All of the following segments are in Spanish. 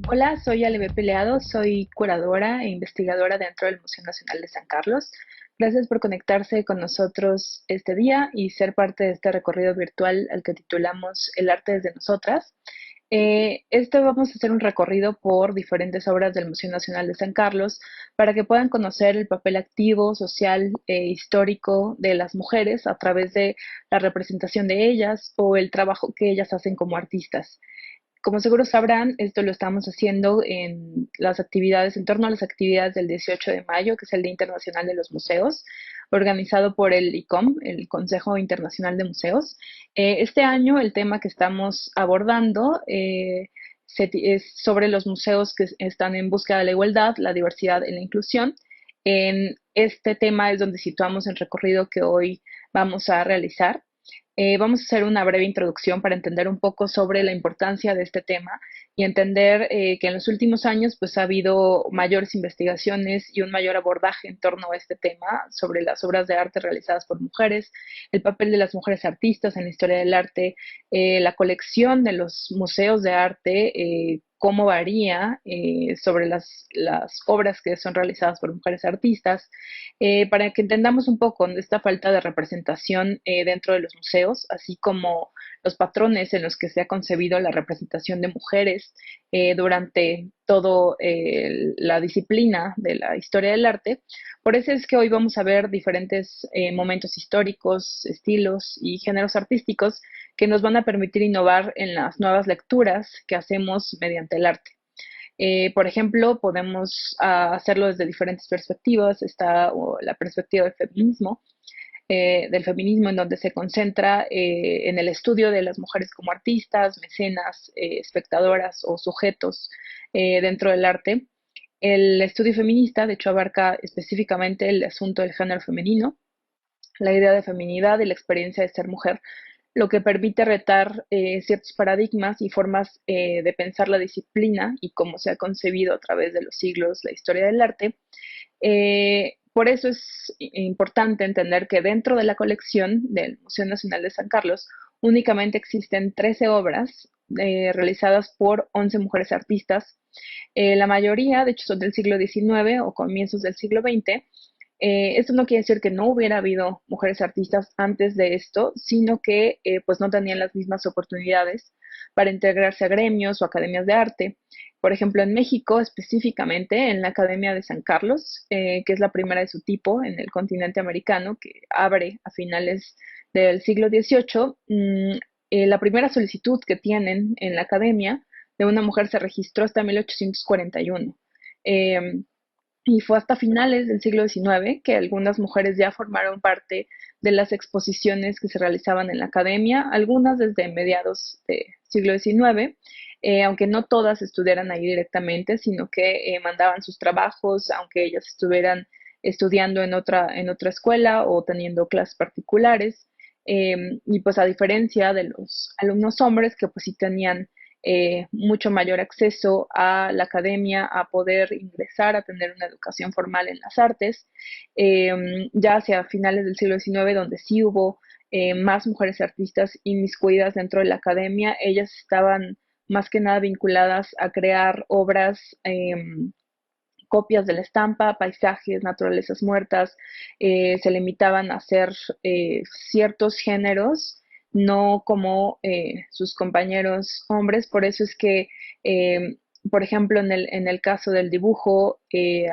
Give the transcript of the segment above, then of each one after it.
Hola, soy Aleve Peleado, soy curadora e investigadora dentro del Museo Nacional de San Carlos. Gracias por conectarse con nosotros este día y ser parte de este recorrido virtual al que titulamos El arte desde nosotras. Vamos a hacer un recorrido por diferentes obras del Museo Nacional de San Carlos para que puedan conocer el papel activo, social e histórico de las mujeres a través de la representación de ellas o el trabajo que ellas hacen como artistas. Como seguro sabrán, esto lo estamos haciendo en las actividades, en torno a las actividades del 18 de mayo, que es el Día Internacional de los Museos, organizado por el ICOM, el Consejo Internacional de Museos. Este año el tema que estamos abordando es sobre los museos que están en búsqueda de la igualdad, la diversidad y la inclusión. En este tema es donde situamos el recorrido que hoy vamos a realizar. Vamos a hacer una breve introducción para entender un poco sobre la importancia de este tema y entender que en los últimos años pues ha habido mayores investigaciones y un mayor abordaje en torno a este tema sobre las obras de arte realizadas por mujeres, el papel de las mujeres artistas en la historia del arte, la colección de los museos de arte, cómo varía sobre las obras que son realizadas por mujeres artistas, para que entendamos un poco esta falta de representación dentro de los museos, así como los patrones en los que se ha concebido la representación de mujeres durante toda la disciplina de la historia del arte. Por eso es que hoy vamos a ver diferentes momentos históricos, estilos y géneros artísticos que nos van a permitir innovar en las nuevas lecturas que hacemos mediante el arte. Por ejemplo, podemos hacerlo desde diferentes perspectivas. Está la perspectiva del feminismo en donde se concentra en el estudio de las mujeres como artistas, mecenas, espectadoras o sujetos dentro del arte. El estudio feminista, de hecho, abarca específicamente el asunto del género femenino, la idea de feminidad y la experiencia de ser mujer, lo que permite retar ciertos paradigmas y formas de pensar la disciplina y cómo se ha concebido a través de los siglos la historia del arte. Por eso es importante entender que dentro de la colección del Museo Nacional de San Carlos únicamente existen 13 obras realizadas por 11 mujeres artistas. La mayoría, de hecho, son del siglo XIX o comienzos del siglo XX. Esto no quiere decir que no hubiera habido mujeres artistas antes de esto, sino que pues no tenían las mismas oportunidades para integrarse a gremios o academias de arte. Por ejemplo, en México, específicamente en la Academia de San Carlos, que es la primera de su tipo en el continente americano, que abre a finales del siglo XVIII, la primera solicitud que tienen en la academia de una mujer se registró hasta 1841. Eh, y fue hasta finales del siglo XIX que algunas mujeres ya formaron parte de las exposiciones que se realizaban en la academia, algunas desde mediados del siglo XIX, aunque no todas estudiaran ahí directamente, sino que mandaban sus trabajos, aunque ellas estuvieran estudiando en otra escuela o teniendo clases particulares. Y pues a diferencia de los alumnos hombres que pues sí tenían mucho mayor acceso a la academia, a poder ingresar, a tener una educación formal en las artes. Ya hacia finales del siglo XIX, donde sí hubo más mujeres artistas inmiscuidas dentro de la academia, ellas estaban más que nada vinculadas a crear obras, copias de la estampa, paisajes, naturalezas muertas, se limitaban a hacer ciertos géneros, no como sus compañeros hombres. Por eso es que, por ejemplo, en el caso del dibujo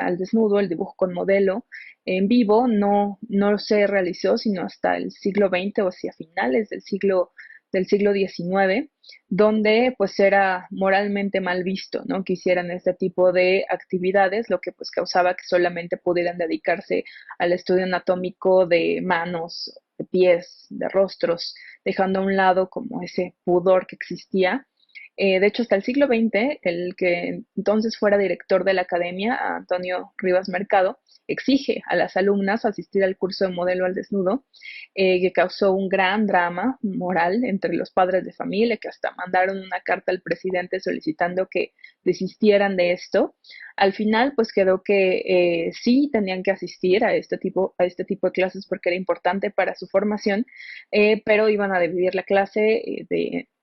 al desnudo, el dibujo con modelo en vivo, no se realizó sino hasta el siglo XX o hacia finales del siglo XIX, donde pues era moralmente mal visto, ¿no? Que hicieran este tipo de actividades, lo que pues causaba que solamente pudieran dedicarse al estudio anatómico de manos, de pies, de rostros, dejando a un lado como ese pudor que existía. De hecho, hasta el siglo XX, el que entonces fuera director de la academia, Antonio Rivas Mercado, exige a las alumnas asistir al curso de modelo al desnudo, que causó un gran drama moral entre los padres de familia, que hasta mandaron una carta al presidente solicitando que desistieran de esto. Al final, pues quedó que sí tenían que asistir a este tipo de clases porque era importante para su formación, pero iban a dividir la clase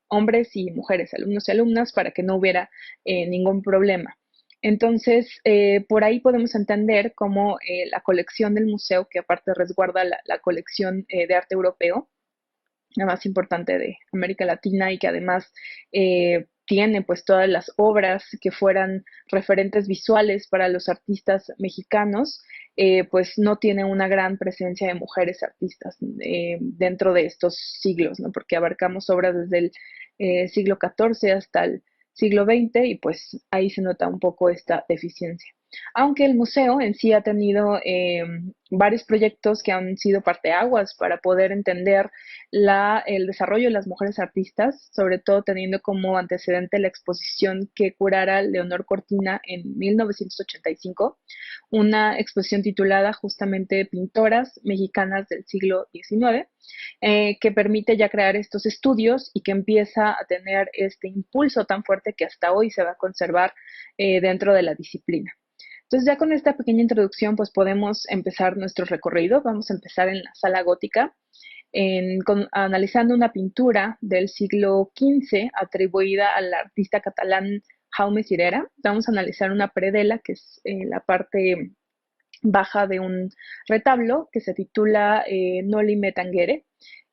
hombres y mujeres, alumnos y alumnas, para que no hubiera ningún problema. Entonces, por ahí podemos entender cómo la colección del museo, que aparte resguarda la colección de arte europeo, la más importante de América Latina y que además tiene pues todas las obras que fueran referentes visuales para los artistas mexicanos, pues no tiene una gran presencia de mujeres artistas dentro de estos siglos, ¿no? Porque abarcamos obras desde el siglo XIV hasta el siglo XX y pues ahí se nota un poco esta deficiencia. Aunque el museo en sí ha tenido varios proyectos que han sido parteaguas para poder entender el desarrollo de las mujeres artistas, sobre todo teniendo como antecedente la exposición que curara Leonor Cortina en 1985, una exposición titulada justamente Pintoras Mexicanas del siglo XIX, que permite ya crear estos estudios y que empieza a tener este impulso tan fuerte que hasta hoy se va a conservar dentro de la disciplina. Entonces ya con esta pequeña introducción pues podemos empezar nuestro recorrido. Vamos a empezar en la sala gótica, analizando una pintura del siglo XV atribuida al artista catalán Jaume Sirera. Vamos a analizar una predela, que es la parte baja de un retablo que se titula Noli me tangere,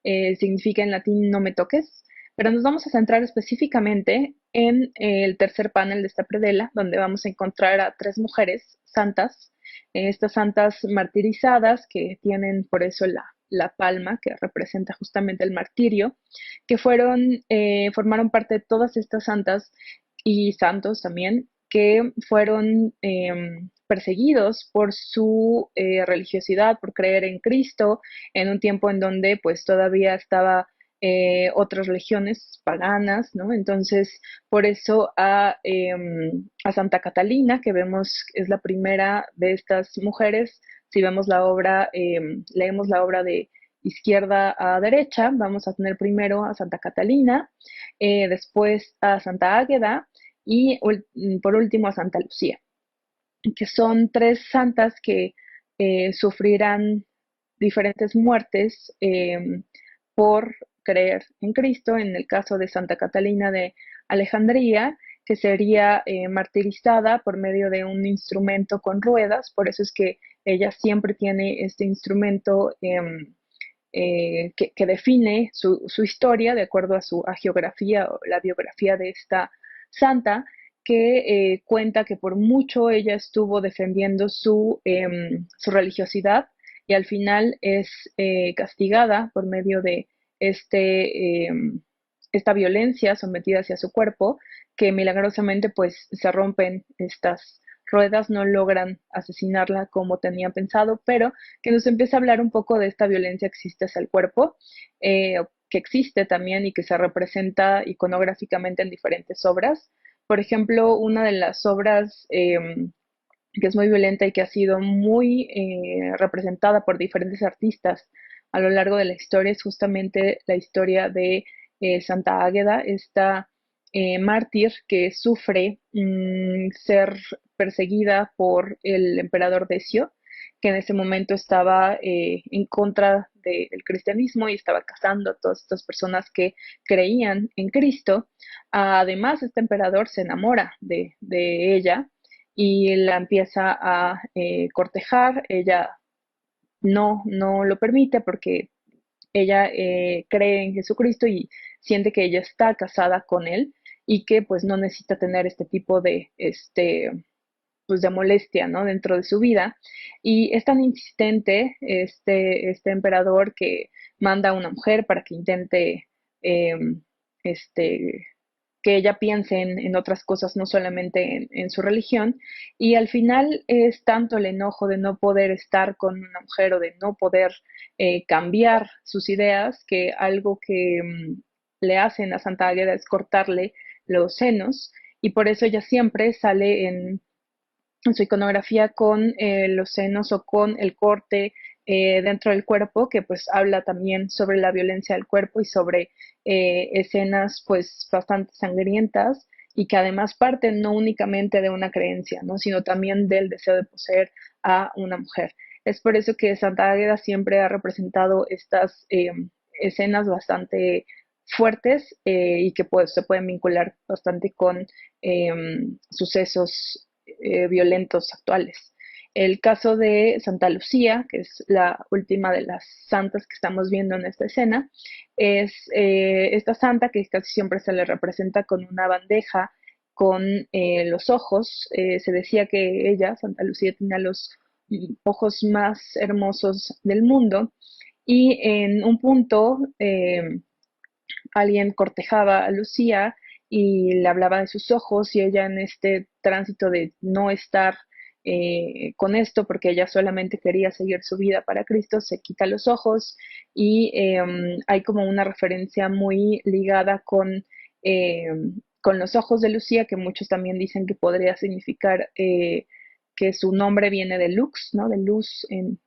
significa en latín no me toques, pero nos vamos a centrar específicamente en el tercer panel de esta predela, donde vamos a encontrar a tres mujeres santas, estas santas martirizadas que tienen por eso la palma que representa justamente el martirio, que formaron parte de todas estas santas y santos también que fueron perseguidos por su religiosidad, por creer en Cristo, en un tiempo en donde pues todavía estaba otras religiones paganas, ¿no? Entonces, por eso a Santa Catalina, que vemos es la primera de estas mujeres, si vemos la obra, leemos la obra de izquierda a derecha, vamos a tener primero a Santa Catalina, después a Santa Águeda y por último a Santa Lucía, que son tres santas que sufrirán diferentes muertes por creer en Cristo. En el caso de Santa Catalina de Alejandría, que sería martirizada por medio de un instrumento con ruedas, por eso es que ella siempre tiene este instrumento que define su historia de acuerdo a su geografía o la biografía de esta santa, que cuenta que por mucho ella estuvo defendiendo su religiosidad y al final es castigada por medio de este, esta violencia sometida hacia su cuerpo, que milagrosamente pues se rompen estas ruedas, no logran asesinarla como tenían pensado, pero que nos empieza a hablar un poco de esta violencia que existe hacia el cuerpo, que existe también y que se representa iconográficamente en diferentes obras. Por ejemplo, una de las obras que es muy violenta y que ha sido muy representada por diferentes artistas a lo largo de la historia es justamente la historia de Santa Águeda, esta mártir que sufre ser perseguida por el emperador Decio, que en ese momento estaba en contra del cristianismo y estaba cazando a todas estas personas que creían en Cristo. Además, este emperador se enamora de ella y la empieza a cortejar. Ella no lo permite porque ella cree en Jesucristo y siente que ella está casada con él y que pues no necesita tener este tipo de pues de molestia, ¿no? Dentro de su vida. Y es tan insistente este emperador que manda a una mujer para que intente eh, este que ella piense en otras cosas, no solamente en su religión, y al final es tanto el enojo de no poder estar con una mujer o de no poder cambiar sus ideas, que algo que le hacen a Santa Águeda es cortarle los senos, y por eso ella siempre sale en su iconografía con los senos o con el corte dentro del cuerpo, que pues habla también sobre la violencia del cuerpo y sobre escenas pues bastante sangrientas y que además parten no únicamente de una creencia, ¿no? Sino también del deseo de poseer a una mujer. Es por eso que Santa Águeda siempre ha representado estas escenas bastante fuertes y que pues, se pueden vincular bastante con sucesos violentos actuales. El caso de Santa Lucía, que es la última de las santas que estamos viendo en esta escena, es esta santa que casi siempre se le representa con una bandeja con los ojos. Se decía que ella, Santa Lucía, tenía los ojos más hermosos del mundo y en un punto alguien cortejaba a Lucía y le hablaba de sus ojos y ella en este tránsito de no estar con esto porque ella solamente quería seguir su vida para Cristo, se quita los ojos y hay como una referencia muy ligada eh, con los ojos de Lucía, que muchos también dicen que podría significar que su nombre viene de lux, ¿no? De luz en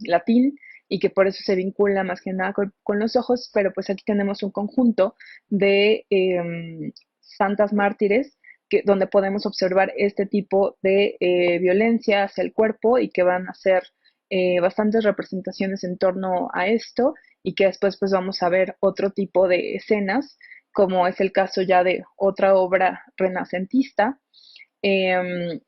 latín, y que por eso se vincula más que nada con los ojos, pero pues aquí tenemos un conjunto de santas mártires donde podemos observar este tipo de violencia hacia el cuerpo y que van a ser bastantes representaciones en torno a esto y que después pues vamos a ver otro tipo de escenas, como es el caso ya de otra obra renacentista. Eh,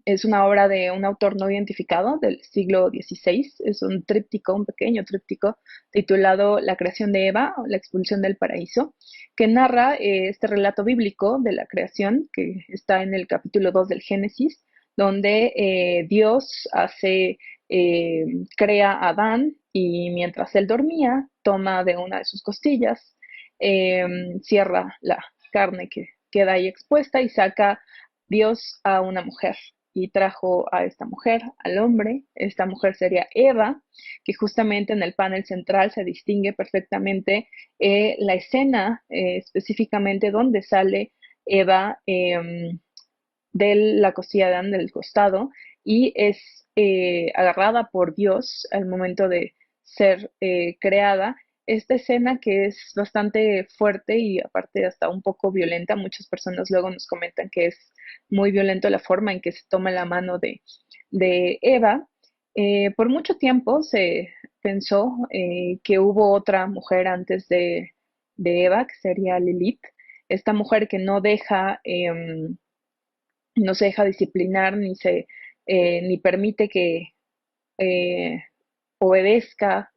es una obra de un autor no identificado del siglo XVI. Es un tríptico, un pequeño tríptico, titulado La creación de Eva, o la expulsión del paraíso, que narra este relato bíblico de la creación, que está en el capítulo 2 del Génesis, donde Dios eh, crea a Adán y mientras él dormía, toma de una de sus costillas, eh, cierra la carne que queda ahí expuesta y saca Dios a una mujer y trajo a esta mujer, al hombre. Esta mujer sería Eva, que justamente en el panel central se distingue perfectamente la escena, específicamente donde sale Eva de la costilla de Adán del costado y es agarrada por Dios al momento de ser creada. Esta escena que es bastante fuerte y aparte hasta un poco violenta, muchas personas luego nos comentan que es muy violento la forma en que se toma la mano de Eva. Por mucho tiempo se pensó que hubo otra mujer antes de Eva, que sería Lilith, esta mujer que no se deja disciplinar ni permite que eh, obedezca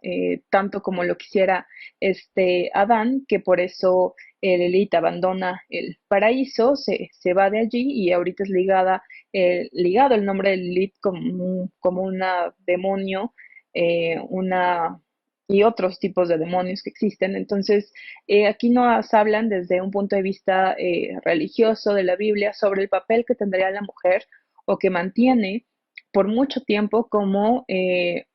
tanto como lo quisiera este Adán, que por eso Lilith abandona el paraíso, se va de allí y ahorita es ligado el nombre de Lilith como una demonio, una y otros tipos de demonios que existen. Entonces, aquí nos hablan desde un punto de vista religioso de la Biblia sobre el papel que tendría la mujer o que mantiene por mucho tiempo como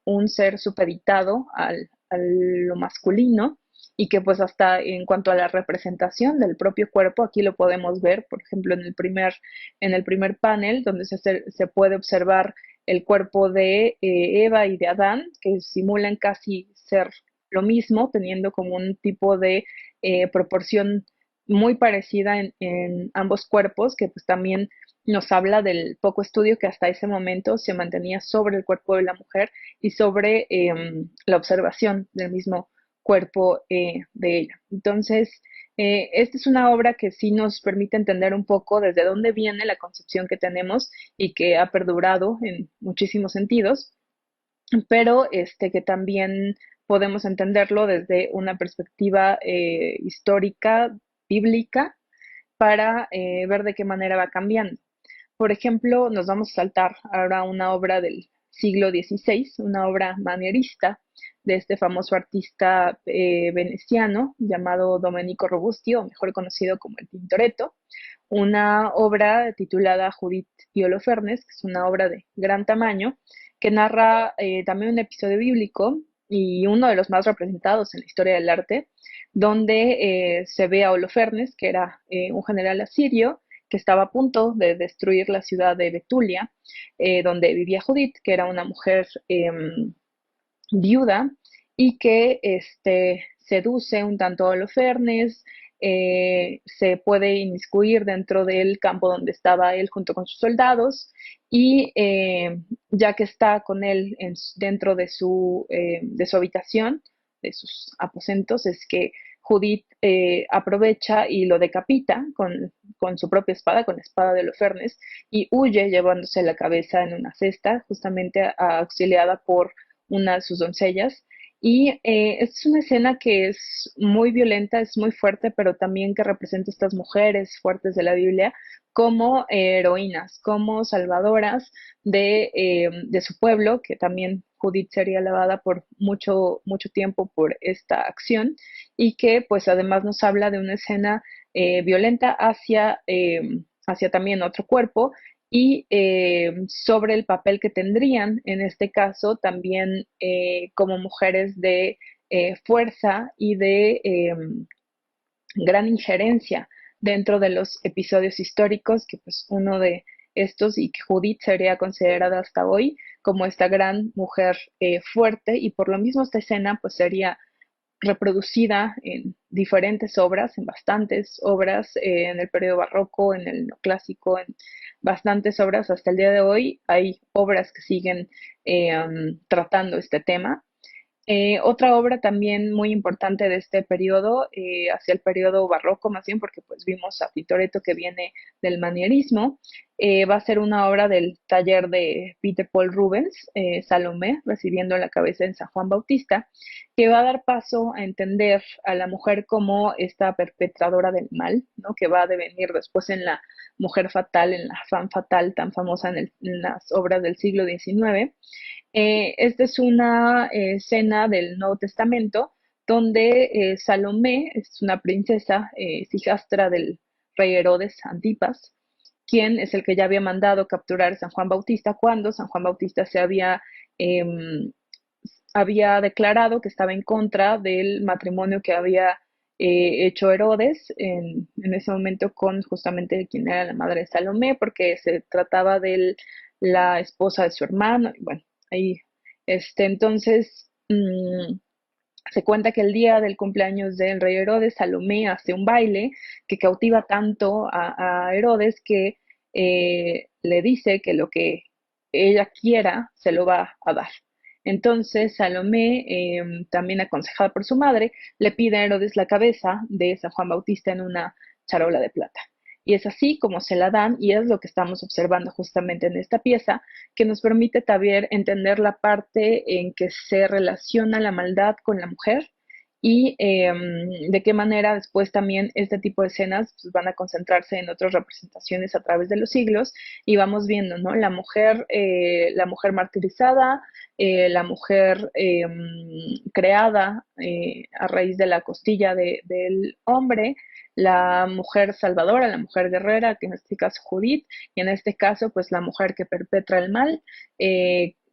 un ser supeditado a lo masculino y que pues hasta en cuanto a la representación del propio cuerpo, aquí lo podemos ver, por ejemplo, en el primer panel, donde se puede observar el cuerpo de Eva y de Adán, que simulan casi ser lo mismo, teniendo como un tipo de proporción muy parecida en ambos cuerpos, que pues también nos habla del poco estudio que hasta ese momento se mantenía sobre el cuerpo de la mujer y sobre la observación del mismo cuerpo de ella. Entonces, esta es una obra que sí nos permite entender un poco desde dónde viene la concepción que tenemos y que ha perdurado en muchísimos sentidos, pero que también podemos entenderlo desde una perspectiva histórica, bíblica, para ver de qué manera va cambiando. Por ejemplo, nos vamos a saltar ahora a una obra del siglo XVI, una obra manierista de este famoso artista veneciano llamado Domenico Robusti, o mejor conocido como el Tintoretto, una obra titulada Judith y Holofernes, que es una obra de gran tamaño, que narra también un episodio bíblico y uno de los más representados en la historia del arte, donde se ve a Holofernes, que era un general asirio, que estaba a punto de destruir la ciudad de Betulia, donde vivía Judith, que era una mujer viuda y que seduce un tanto a Holofernes, se puede inmiscuir dentro del campo donde estaba él junto con sus soldados y ya que está con él dentro de su habitación, de sus aposentos es que Judith aprovecha y lo decapita con su propia espada, con la espada de Holofernes, y huye llevándose la cabeza en una cesta, justamente auxiliada por una de sus doncellas. Y es una escena que es muy violenta, es muy fuerte, pero también que representa a estas mujeres fuertes de la Biblia como heroínas, como salvadoras de su pueblo, que también Judith sería alabada por mucho, mucho tiempo por esta acción, y que pues además nos habla de una escena violenta hacia también otro cuerpo y sobre el papel que tendrían en este caso también como mujeres de fuerza y de gran injerencia dentro de los episodios históricos, que pues uno de estos y que Judith sería considerada hasta hoy como esta gran mujer fuerte, y por lo mismo esta escena pues sería reproducida en diferentes obras, en bastantes obras, en el periodo barroco, en el neoclásico, en bastantes obras hasta el día de hoy. Hay obras que siguen tratando este tema. Otra obra también muy importante de este periodo, hacia el periodo barroco más bien, porque pues vimos a Tintoretto que viene del manierismo, va a ser una obra del taller de Peter Paul Rubens, Salomé, recibiendo la cabeza en San Juan Bautista, que va a dar paso a entender a la mujer como esta perpetradora del mal, ¿no? Que va a devenir después en la mujer fatal, en la femme fatale tan famosa en las obras del siglo XIX. Esta es una escena del Nuevo Testamento donde Salomé es una princesa, hijastra del rey Herodes Antipas, quien es el que ya había mandado capturar a San Juan Bautista cuando San Juan Bautista eh, había declarado que estaba en contra del matrimonio que había hecho Herodes en ese momento con justamente quien era la madre de Salomé, porque se trataba de la esposa de su hermano. Y bueno, ahí, entonces, se cuenta que el día del cumpleaños del rey Herodes, Salomé hace un baile que cautiva tanto a Herodes que le dice que lo que ella quiera se lo va a dar. Entonces Salomé, también aconsejada por su madre, le pide a Herodes la cabeza de San Juan Bautista en una charola de plata. Y es así como se la dan, y es lo que estamos observando justamente en esta pieza, que nos permite también entender la parte en que se relaciona la maldad con la mujer y de qué manera después también este tipo de escenas pues, van a concentrarse en otras representaciones a través de los siglos, y vamos viendo, ¿no? La mujer martirizada, la mujer creada a raíz de la costilla del hombre, la mujer salvadora, la mujer guerrera, que en este caso Judith, y en este caso pues la mujer que perpetra el mal,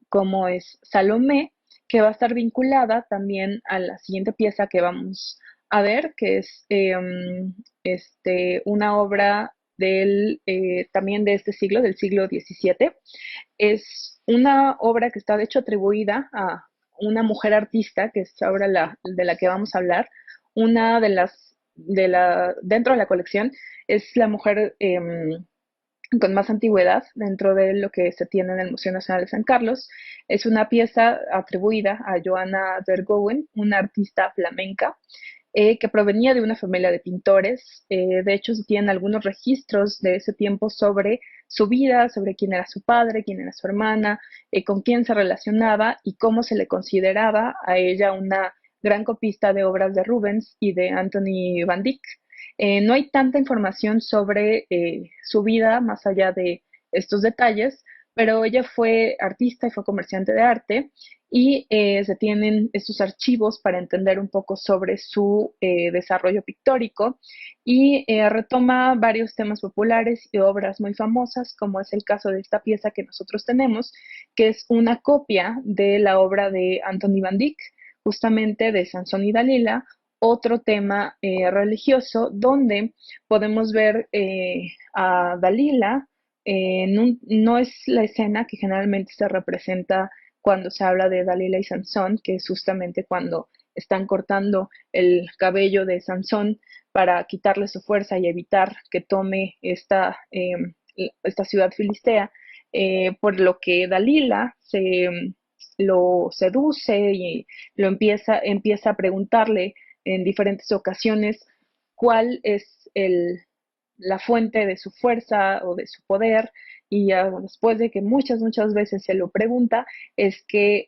como es Salomé, que va a estar vinculada también a la siguiente pieza que vamos a ver, que es una obra también de este siglo, del siglo XVII. Es una obra que está de hecho atribuida a una mujer artista, que es ahora de la que vamos a hablar. Una de dentro de la colección es la mujer con más antigüedad dentro de lo que se tiene en el Museo Nacional de San Carlos. Es una pieza atribuida a Johanna Vergoen, una artista flamenca, que provenía de una familia de pintores. De hecho, se tienen algunos registros de ese tiempo sobre su vida, sobre quién era su padre, quién era su hermana, con quién se relacionaba y cómo se le consideraba a ella una gran copista de obras de Rubens y de Anthony van Dyck. No hay tanta información sobre su vida más allá de estos detalles, pero ella fue artista y fue comerciante de arte, y se tienen estos archivos para entender un poco sobre su desarrollo pictórico, y retoma varios temas populares y obras muy famosas, como es el caso de esta pieza que nosotros tenemos, que es una copia de la obra de Anthony van Dyck, justamente de Sansón y Dalila, otro tema religioso donde podemos ver a Dalila. No es la escena que generalmente se representa cuando se habla de Dalila y Sansón, que es justamente cuando están cortando el cabello de Sansón para quitarle su fuerza y evitar que tome esta ciudad filistea, por lo que Dalila lo seduce y empieza a preguntarle en diferentes ocasiones cuál es la fuente de su fuerza o de su poder, y ya después de que muchas veces se lo pregunta, es que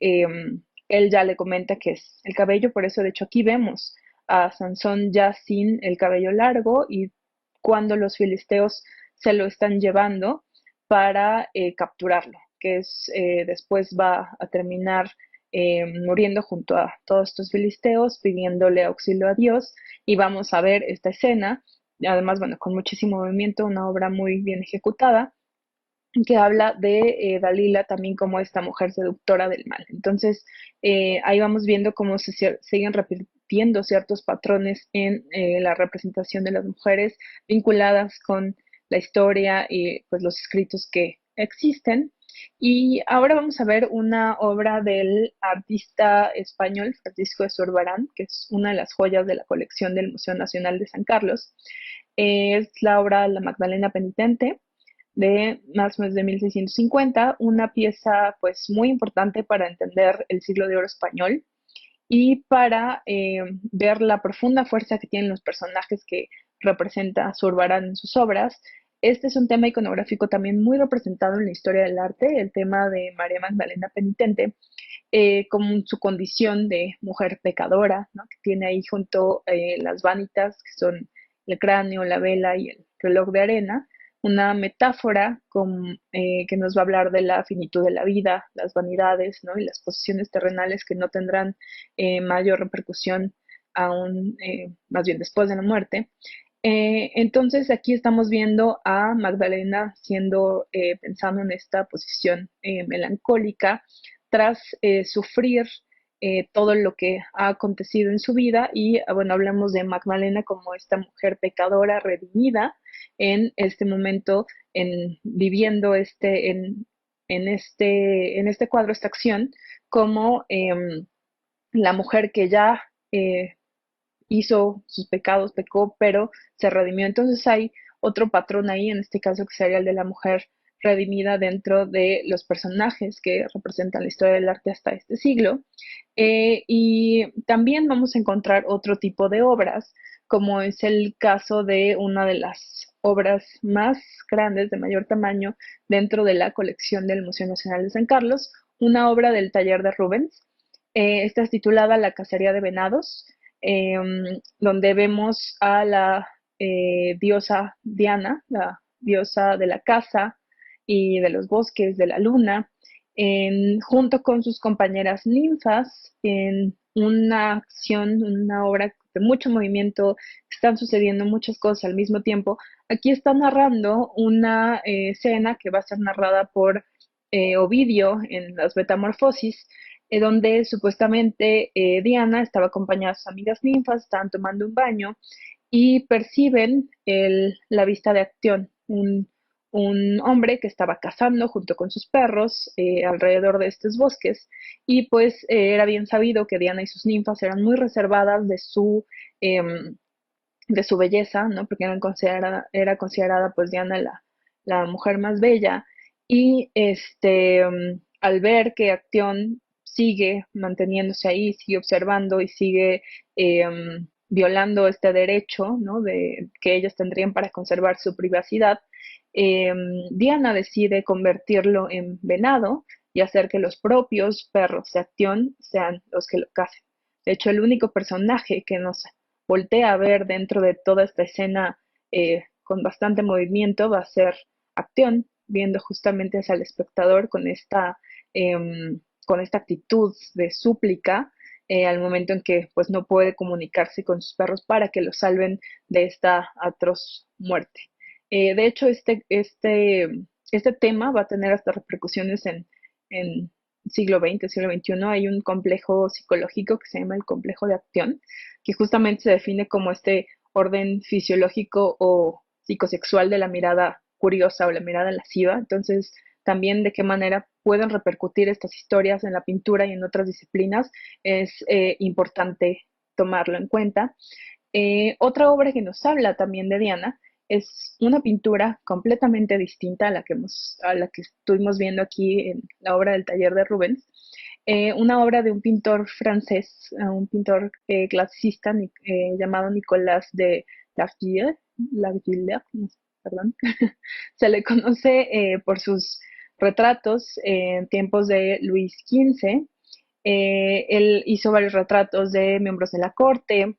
él ya le comenta que es el cabello. Por eso de hecho aquí vemos a Sansón ya sin el cabello largo, y cuando los filisteos se lo están llevando para capturarlo, que es después va a terminar muriendo junto a todos estos filisteos, pidiéndole auxilio a Dios. Y vamos a ver esta escena, además, bueno, con muchísimo movimiento, una obra muy bien ejecutada, que habla de Dalila también como esta mujer seductora del mal. Entonces, ahí vamos viendo cómo siguen repitiendo ciertos patrones en la representación de las mujeres vinculadas con la historia y pues los escritos que existen. Y ahora vamos a ver una obra del artista español Francisco de Zurbarán, que es una de las joyas de la colección del Museo Nacional de San Carlos. Es la obra La Magdalena Penitente, de más o menos de 1650, una pieza pues muy importante para entender el siglo de oro español y para ver la profunda fuerza que tienen los personajes que representa Zurbarán en sus obras. Este es un tema iconográfico también muy representado en la historia del arte, el tema de María Magdalena Penitente, como su condición de mujer pecadora, ¿no? Que tiene ahí junto las vanitas, que son el cráneo, la vela y el reloj de arena, una metáfora que nos va a hablar de la finitud de la vida, las vanidades, ¿no? Y las posesiones terrenales que no tendrán mayor repercusión aún, más bien después de la muerte. Entonces aquí estamos viendo a Magdalena siendo, pensando en esta posición melancólica tras sufrir todo lo que ha acontecido en su vida. Y bueno, hablamos de Magdalena como esta mujer pecadora redimida en este momento, viviendo en este cuadro, esta acción, como la mujer que ya hizo sus pecados, pecó, pero se redimió. Entonces hay otro patrón ahí, en este caso que sería el de la mujer redimida dentro de los personajes que representan la historia del arte hasta este siglo. Y también vamos a encontrar otro tipo de obras, como es el caso de una de las obras más grandes, de mayor tamaño, dentro de la colección del Museo Nacional de San Carlos, una obra del taller de Rubens. Esta es titulada La Cacería de Venados, eh, donde vemos a la diosa Diana, la diosa de la caza y de los bosques, de la luna, junto con sus compañeras ninfas, en una acción, una obra de mucho movimiento, están sucediendo muchas cosas al mismo tiempo. Aquí está narrando una escena que va a ser narrada por Ovidio en las Metamorfosis, donde supuestamente Diana estaba acompañada de sus amigas ninfas, estaban tomando un baño y perciben la vista de Acción, un hombre que estaba cazando junto con sus perros alrededor de estos bosques. Y pues era bien sabido que Diana y sus ninfas eran muy reservadas de su belleza, ¿no? Porque era considerada pues Diana la mujer más bella. Y al ver que Acción sigue manteniéndose ahí, sigue observando y sigue violando este derecho, ¿no? De que ellas tendrían para conservar su privacidad, eh, Diana decide convertirlo en venado y hacer que los propios perros de Acción sean los que lo cacen. De hecho, el único personaje que nos voltea a ver dentro de toda esta escena con bastante movimiento va a ser Acción, viendo justamente hacia el espectador con esta actitud de súplica, al momento en que pues no puede comunicarse con sus perros para que lo salven de esta atroz muerte. De hecho, este tema va a tener hasta repercusiones en siglo XX, siglo XXI. Hay un complejo psicológico que se llama el complejo de Acción, que justamente se define como este orden fisiológico o psicosexual de la mirada curiosa o la mirada lasciva. Entonces, también de qué manera pueden repercutir estas historias en la pintura y en otras disciplinas es importante tomarlo en cuenta. Otra obra que nos habla también de Diana es una pintura completamente distinta a la que estuvimos viendo aquí en la obra del taller de Rubens. una obra de un pintor francés, un pintor clasicista llamado Nicolas de Largiller, no sé, perdón. Se le conoce por sus retratos en tiempos de Luis XV. Él hizo varios retratos de miembros de la corte,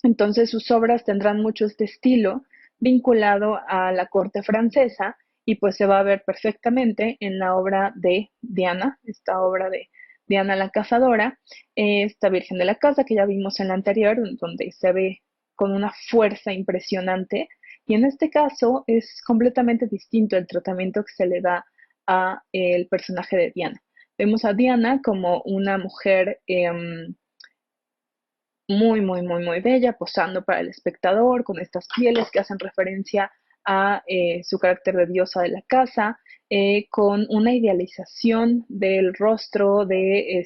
entonces sus obras tendrán mucho este estilo vinculado a la corte francesa y pues se va a ver perfectamente en la obra de Diana, esta obra de Diana la Cazadora, esta Virgen de la Casa que ya vimos en la anterior, donde se ve con una fuerza impresionante. Y en este caso es completamente distinto el tratamiento que se le da a el personaje de Diana. Vemos a Diana como una mujer muy, muy, muy, muy bella, posando para el espectador, con estas pieles que hacen referencia a su carácter de diosa de la casa, con una idealización del rostro, de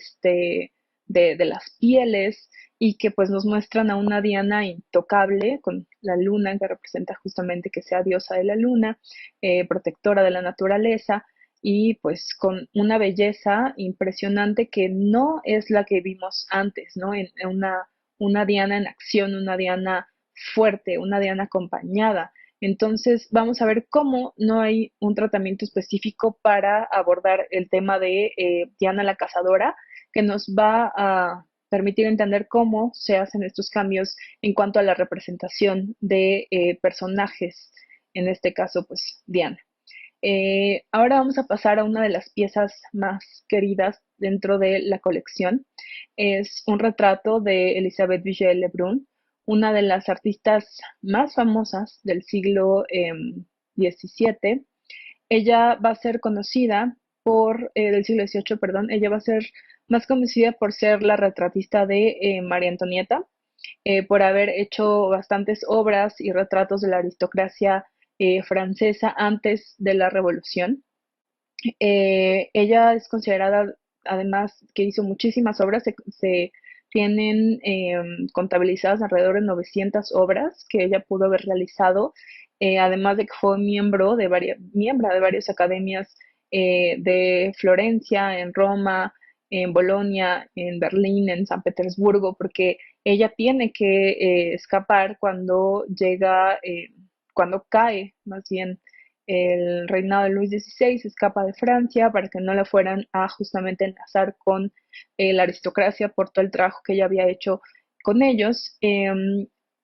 las pieles, y que pues nos muestran a una Diana intocable, con la luna, que representa justamente que sea diosa de la luna, protectora de la naturaleza, y pues con una belleza impresionante que no es la que vimos antes, ¿no? En una Diana en acción, una Diana fuerte, una Diana acompañada. Entonces, vamos a ver cómo no hay un tratamiento específico para abordar el tema de Diana la Cazadora, que nos va a permitir entender cómo se hacen estos cambios en cuanto a la representación de personajes, en este caso, pues Diana. Ahora vamos a pasar a una de las piezas más queridas dentro de la colección. Es un retrato de Elisabeth Vigée Lebrun, una de las artistas más famosas del siglo XVII. Ella va a ser conocida del siglo XVIII, perdón, ella va a ser más conocida por ser la retratista de María Antonieta, por haber hecho bastantes obras y retratos de la aristocracia francesa antes de la Revolución. Ella es considerada, además, que hizo muchísimas obras, se tienen contabilizadas alrededor de 900 obras que ella pudo haber realizado, además de que fue miembro de varias academias de Florencia, en Roma, en Bolonia, en Berlín, en San Petersburgo, porque ella tiene que escapar cuando cae, más bien, el reinado de Luis XVI, escapa de Francia para que no la fueran a justamente enlazar con la aristocracia por todo el trabajo que ella había hecho con ellos.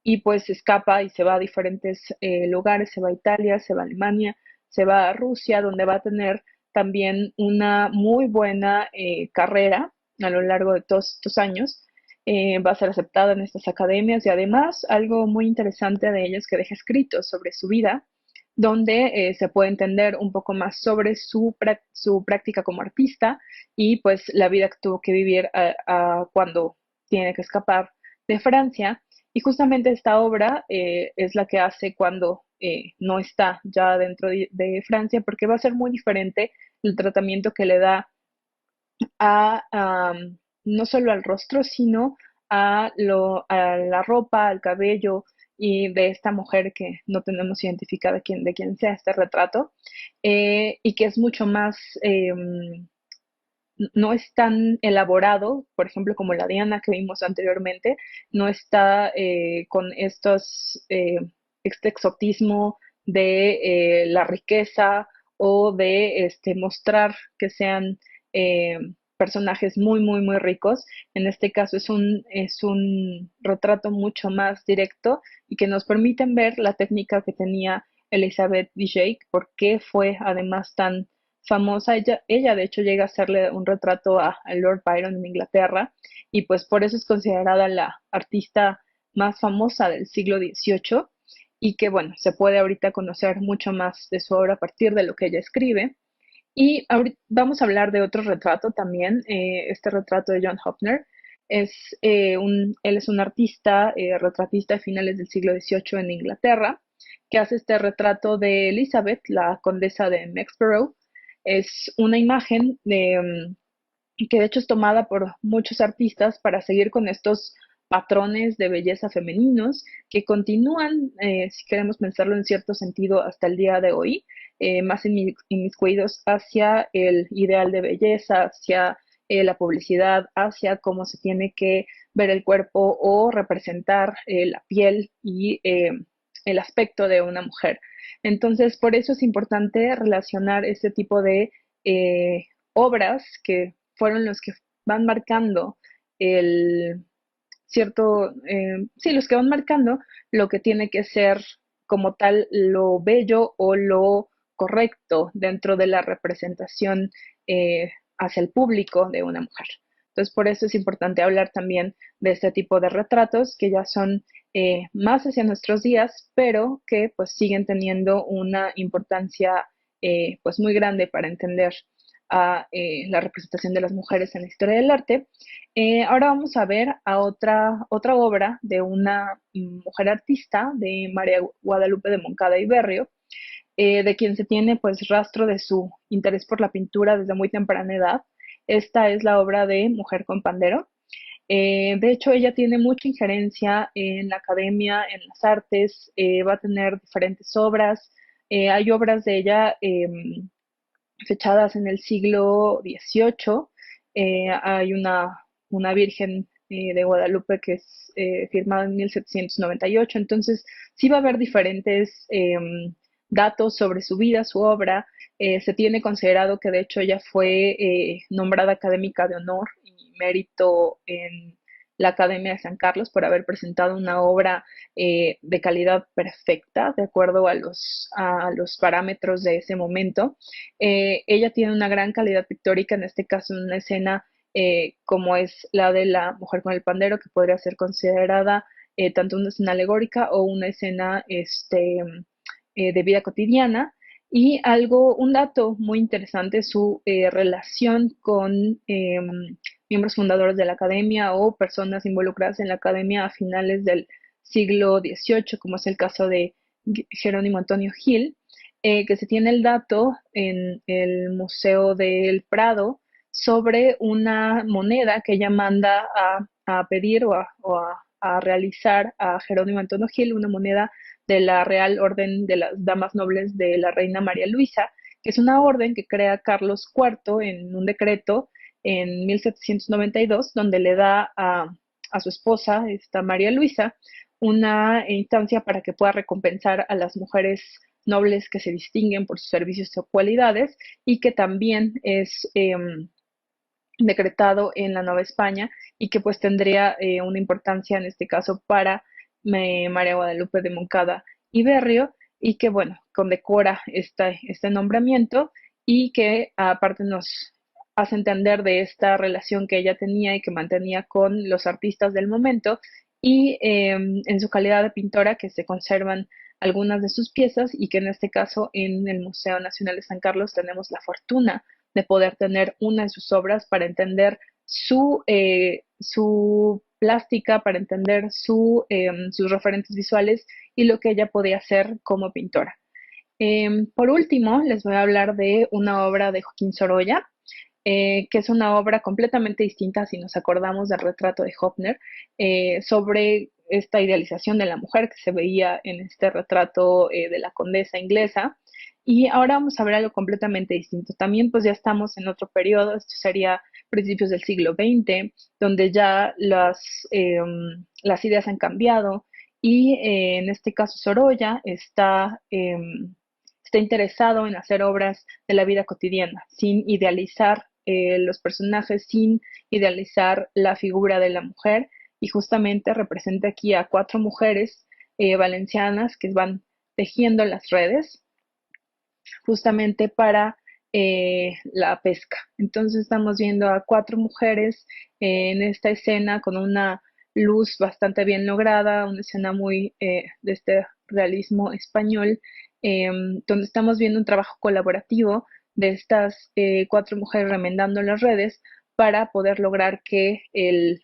Y pues escapa y se va a diferentes lugares, se va a Italia, se va a Alemania, se va a Rusia, donde va a tener también una muy buena carrera a lo largo de todos estos años. Va a ser aceptada en estas academias y además algo muy interesante de ella es que deja escritos sobre su vida, donde se puede entender un poco más sobre su práctica como artista y pues la vida que tuvo que vivir cuando tiene que escapar de Francia. Y justamente esta obra es la que hace cuando no está ya dentro de Francia, porque va a ser muy diferente el tratamiento que le da no solo al rostro, sino a la ropa, al cabello y de esta mujer que no tenemos identificada de quién sea este retrato, y que es mucho más, no es tan elaborado, por ejemplo, como la Diana que vimos anteriormente, no está con este exotismo de la riqueza o de mostrar que sean eh, personajes muy, muy, muy ricos. En este caso es un retrato mucho más directo y que nos permiten ver la técnica que tenía Elizabeth Vigée, por qué fue además tan famosa. Ella de hecho llega a hacerle un retrato a Lord Byron en Inglaterra y pues por eso es considerada la artista más famosa del siglo XVIII y que bueno, se puede ahorita conocer mucho más de su obra a partir de lo que ella escribe. Y ahorita vamos a hablar de otro retrato también, este retrato de John Hopner. Él es un artista, retratista de finales del siglo XVIII en Inglaterra, que hace este retrato de Elizabeth, la condesa de Mexborough. Es una imagen que de hecho es tomada por muchos artistas para seguir con estos patrones de belleza femeninos que continúan, si queremos pensarlo en cierto sentido, hasta el día de hoy, más inmiscuidos hacia el ideal de belleza, hacia la publicidad hacia cómo se tiene que ver el cuerpo o representar la piel y el aspecto de una mujer. Entonces, por eso es importante relacionar este tipo de obras que fueron los que van marcando el cierto, sí, los que van marcando lo que tiene que ser como tal lo bello o lo correcto dentro de la representación hacia el público de una mujer. Entonces, por eso es importante hablar también de este tipo de retratos que ya son más hacia nuestros días, pero que pues siguen teniendo una importancia pues muy grande para entender a la representación de las mujeres en la historia del arte. Ahora vamos a ver a otra obra de una mujer artista, de María Guadalupe de Moncada y Berrio, de quien se tiene pues rastro de su interés por la pintura desde muy temprana edad. Esta es la obra de Mujer con Pandero. De hecho, ella tiene mucha injerencia en la academia, en las artes, va a tener diferentes obras. Hay obras de ella fechadas en el siglo XVIII. Hay una Virgen de Guadalupe que es firmada en 1798. Entonces, sí va a haber diferentes datos sobre su vida, su obra. Se tiene considerado que de hecho ella fue nombrada académica de honor y mérito en la Academia de San Carlos por haber presentado una obra de calidad perfecta, de acuerdo a los parámetros de ese momento. Ella tiene una gran calidad pictórica, en este caso en una escena como es la de la mujer con el pandero, que podría ser considerada tanto una escena alegórica o una escena de vida cotidiana. Y un dato muy interesante, su relación con miembros fundadores de la academia o personas involucradas en la academia a finales del siglo XVIII, como es el caso de Jerónimo Antonio Gil, que se tiene el dato en el Museo del Prado sobre una moneda que ella manda a pedir a realizar a Jerónimo Antonio Gil, una moneda de la Real Orden de las Damas Nobles de la Reina María Luisa, que es una orden que crea Carlos IV en un decreto en 1792, donde le da a su esposa, esta María Luisa, una instancia para que pueda recompensar a las mujeres nobles que se distinguen por sus servicios o cualidades y que también es decretado en la Nueva España y que pues tendría una importancia en este caso para María Guadalupe de Moncada y Berrio y que bueno, condecora este nombramiento y que aparte nos hace entender de esta relación que ella tenía y que mantenía con los artistas del momento y en su calidad de pintora que se conservan algunas de sus piezas y que en este caso en el Museo Nacional de San Carlos tenemos la fortuna de poder tener una de sus obras para entender su plástica, para entender sus referentes visuales y lo que ella podía hacer como pintora. Por último, les voy a hablar de una obra de Joaquín Sorolla, que es una obra completamente distinta si nos acordamos del retrato de Hopner, sobre esta idealización de la mujer que se veía en este retrato de la condesa inglesa. Y ahora vamos a ver algo completamente distinto. También pues ya estamos en otro periodo, esto sería principios del siglo XX, donde ya las ideas han cambiado y en este caso Sorolla está interesado en hacer obras de la vida cotidiana, sin idealizar los personajes, sin idealizar la figura de la mujer, y justamente representa aquí a cuatro mujeres valencianas que van tejiendo las redes justamente para la pesca. Entonces estamos viendo a cuatro mujeres en esta escena con una luz bastante bien lograda, una escena muy de este realismo español, donde estamos viendo un trabajo colaborativo de estas cuatro mujeres remendando las redes para poder lograr que el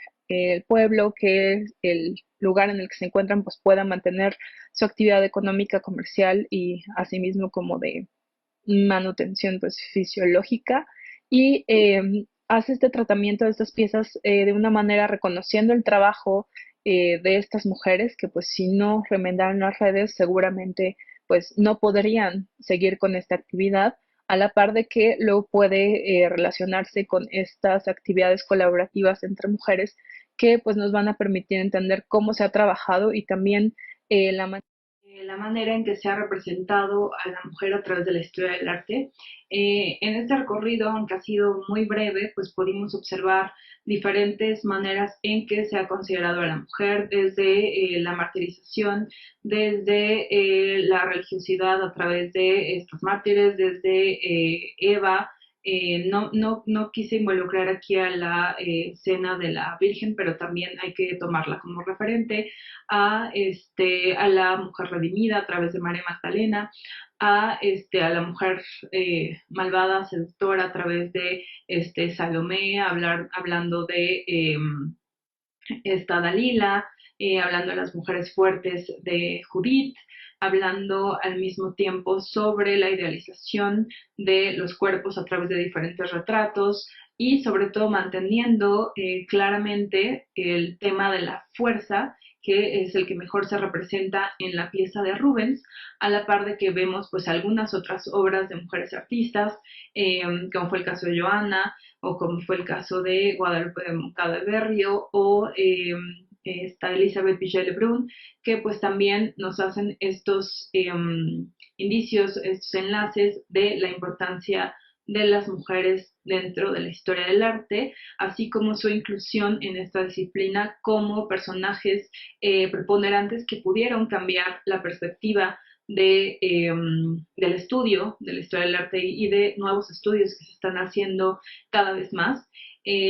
pueblo, que el lugar en el que se encuentran, pues pueda mantener su actividad económica, comercial y asimismo como de manutención pues, fisiológica y hace este tratamiento de estas piezas de una manera reconociendo el trabajo de estas mujeres que pues si no remendaran las redes seguramente pues no podrían seguir con esta actividad, a la par de que luego puede relacionarse con estas actividades colaborativas entre mujeres que pues nos van a permitir entender cómo se ha trabajado y también la manera en que se ha representado a la mujer a través de la historia del arte. En este recorrido, aunque ha sido muy breve, pues pudimos observar diferentes maneras en que se ha considerado a la mujer, desde la martirización, desde la religiosidad a través de estos mártires, desde Eva. No quise involucrar aquí a la escena de la Virgen, pero también hay que tomarla como referente a la mujer redimida a través de María Magdalena, a la mujer malvada, seductora a través de Salomé, hablando de esta Dalila, hablando de las mujeres fuertes de Judith, hablando al mismo tiempo sobre la idealización de los cuerpos a través de diferentes retratos y sobre todo manteniendo claramente el tema de la fuerza, que es el que mejor se representa en la pieza de Rubens, a la par de que vemos pues algunas otras obras de mujeres artistas, como fue el caso de Joana, o como fue el caso de Guadalupe de Moncada de Berrio, o esta Elizabeth Vigée Lebrun, que pues también nos hacen estos indicios, estos enlaces de la importancia de las mujeres dentro de la historia del arte, así como su inclusión en esta disciplina como personajes preponderantes que pudieron cambiar la perspectiva del estudio de la historia del arte y de nuevos estudios que se están haciendo cada vez más.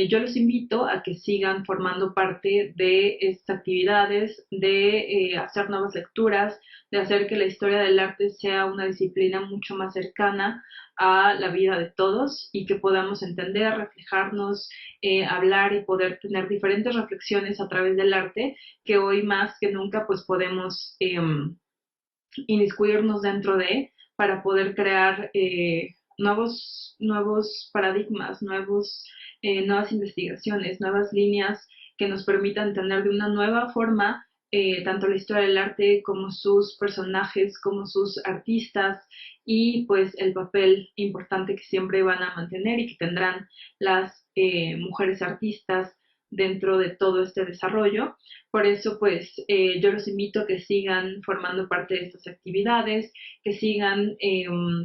Yo los invito a que sigan formando parte de estas actividades, de hacer nuevas lecturas, de hacer que la historia del arte sea una disciplina mucho más cercana a la vida de todos y que podamos entender, reflejarnos, hablar y poder tener diferentes reflexiones a través del arte que hoy más que nunca pues podemos inmiscuirnos dentro de para poder crear nuevos paradigmas, nuevas investigaciones, nuevas líneas que nos permitan tener de una nueva forma tanto la historia del arte como sus personajes, como sus artistas y pues el papel importante que siempre van a mantener y que tendrán las mujeres artistas dentro de todo este desarrollo. Por eso, pues, yo los invito a que sigan formando parte de estas actividades, que sigan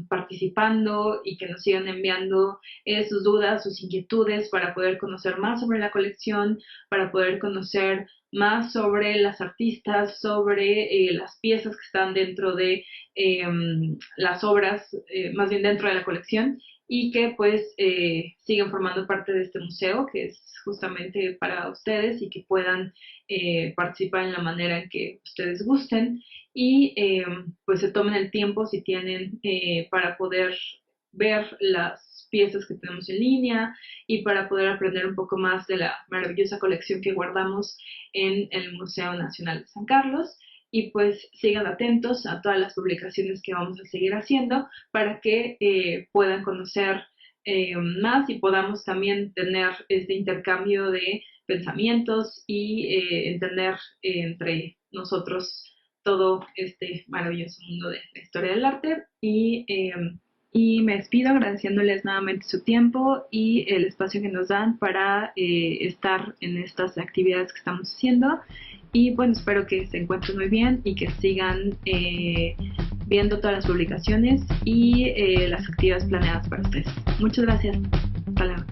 participando y que nos sigan enviando sus dudas, sus inquietudes para poder conocer más sobre la colección, para poder conocer más sobre las artistas, sobre las piezas que están dentro de las obras, más bien dentro de la colección, y que pues sigan formando parte de este museo que es justamente para ustedes y que puedan participar en la manera en que ustedes gusten y pues se tomen el tiempo si tienen para poder ver las piezas que tenemos en línea y para poder aprender un poco más de la maravillosa colección que guardamos en el Museo Nacional de San Carlos. Y pues sigan atentos a todas las publicaciones que vamos a seguir haciendo para que puedan conocer más y podamos también tener este intercambio de pensamientos y entender entre nosotros todo este maravilloso mundo de la historia del arte y me despido agradeciéndoles nuevamente su tiempo y el espacio que nos dan para estar en estas actividades que estamos haciendo. Y bueno, espero que se encuentren muy bien y que sigan viendo todas las publicaciones y las actividades planeadas para ustedes. Muchas gracias. Hasta luego.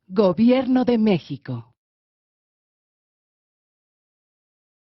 Gobierno de México.